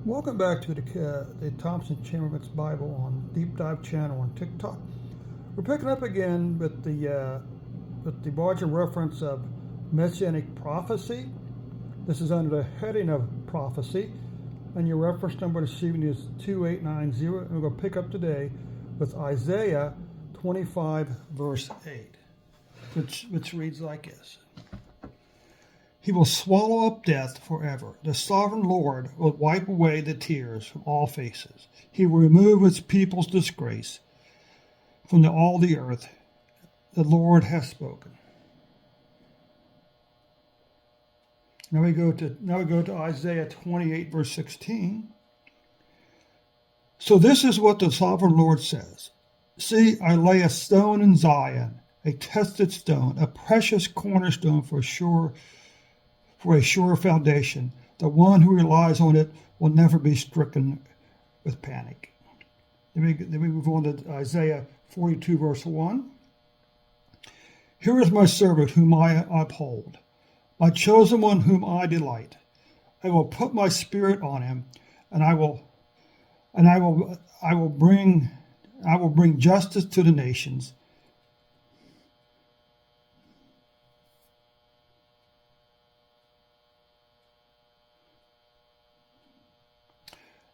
Welcome back to the Thompson Chamberlain's Bible on Deep Dive channel on TikTok. We're picking up again with the margin reference of Messianic prophecy. This is under the heading of prophecy, and your reference number this evening is 2890. And we're going to pick up today with Isaiah 25 verse 8, which reads like this. He will swallow up death forever. The sovereign Lord will wipe away the tears from all faces. He will remove his people's disgrace from all the earth. The Lord has spoken. Now we go to Isaiah 28 verse 16. So this is what the sovereign Lord says. See, I lay a stone in Zion, a tested stone, a precious cornerstone for a sure foundation. The one who relies on it will never be stricken with panic. Then we move on to Isaiah 42 verse 1. Here is my servant whom I uphold, my chosen one whom I delight. I will put my spirit on him, and I will bring justice to the nations.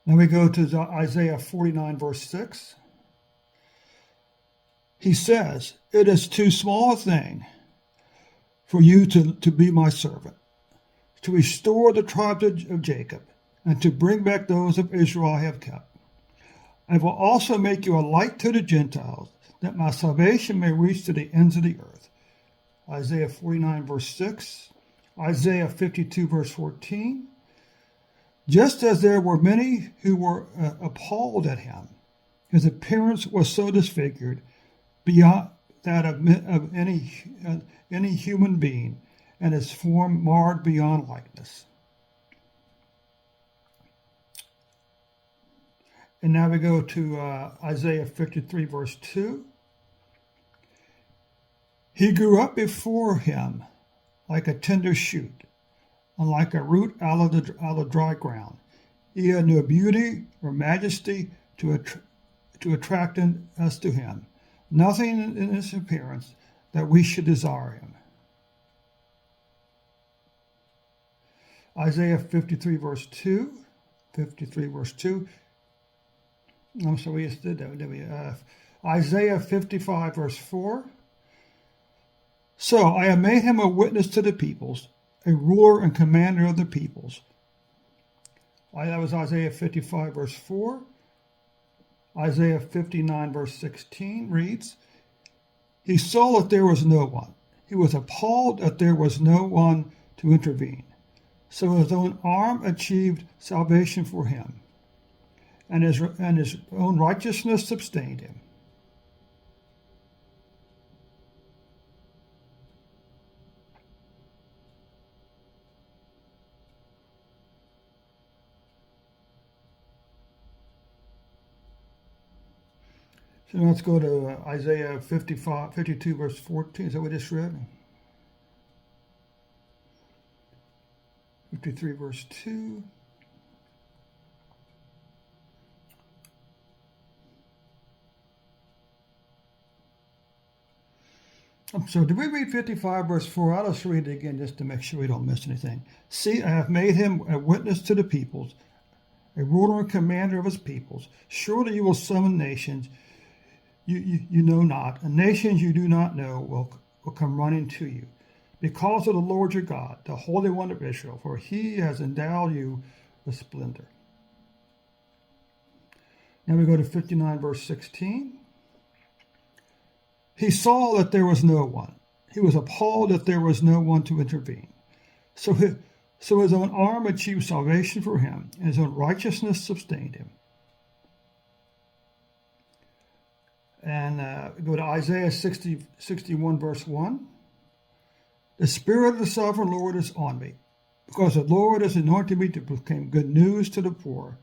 Now we go to Isaiah 49 verse 6. He says, it is too small a thing for you to be my servant, to restore the tribes of Jacob, and to bring back those of Israel I have kept. I will also make you a light to the Gentiles, that my salvation may reach to the ends of the earth. Isaiah 49 verse 6. Isaiah 52 verse 14. Just as there were many who were appalled at him, his appearance was so disfigured beyond that of any human being, and his form marred beyond likeness. And now we go to Isaiah 53 verse 2. He grew up before him like a tender shoot, and like a root out of the dry ground. He had no beauty or majesty to attract us to him. Nothing in his appearance that we should desire him. Isaiah 53 verse 2. 53 verse 2. I'm sorry, we just did that, didn't we? Isaiah 55 verse 4. So I have made him a witness to the peoples, a ruler and commander of the peoples. That was Isaiah 55 verse 4. Isaiah 59 verse 16 reads, he saw that there was no one. He was appalled that there was no one to intervene. So his own arm achieved salvation for him, and his own righteousness sustained him. So let's go to Isaiah 52 verse 14. Is that what we just read? 53 verse 2. So did we read 55 verse 4? I'll just read it again just to make sure we don't miss anything. See, I have made him a witness to the peoples, a ruler and commander of his peoples. Surely you will summon nations you know not, and nations you do not know will come running to you, because of the Lord your God, the Holy One of Israel, for he has endowed you with splendor. Now we go to 59 verse 16. He saw that there was no one. He was appalled that there was no one to intervene. So his own arm achieved salvation for him, and his own righteousness sustained him. And go to Isaiah 61 verse 1. The Spirit of the Sovereign Lord is on me, because the Lord has anointed me to proclaim good news to the poor.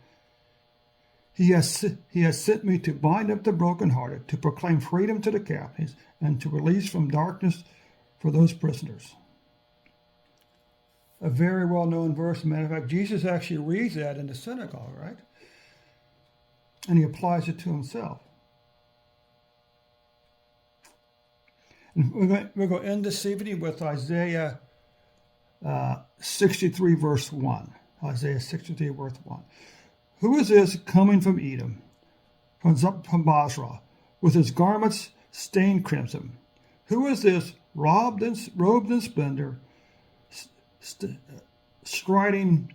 He has sent me to bind up the brokenhearted, to proclaim freedom to the captives, and to release from darkness for those prisoners. a very well-known verse. Matter of fact, Jesus actually reads that in the synagogue, right? And he applies it to himself. And we're going to end this evening with Isaiah 63, verse 1. Isaiah 63, verse 1. Who is this coming from Edom, from Basra, with his garments stained crimson? Who is this robed in splendor, striding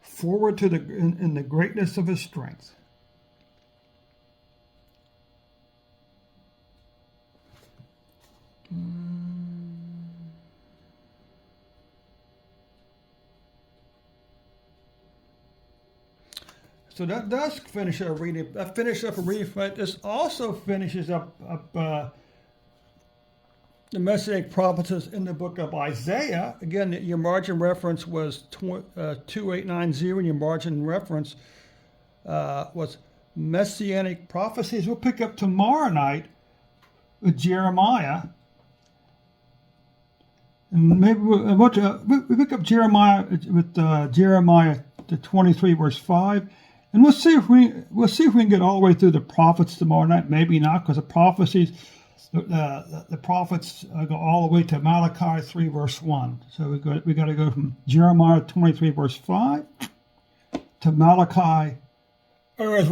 forward to in the greatness of his strength? So that does finish our reading. That finishes up a reading from it. This also finishes up the Messianic prophecies in the book of Isaiah. Again, your margin reference was 2890, and your margin reference was Messianic prophecies. We'll pick up tomorrow night with Jeremiah. And maybe we'll pick up Jeremiah with Jeremiah the 23, verse 5. And we'll see if we can get all the way through the prophets tomorrow night. Maybe not, because the prophecies, the prophets go all the way to Malachi 3, verse 1. So we got to go from Jeremiah 23, verse 5 to Malachi. Or as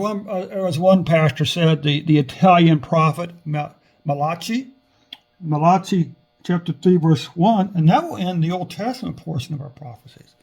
one pastor said, the Italian prophet Malachi chapter 3, verse 1, and that will end the Old Testament portion of our prophecies.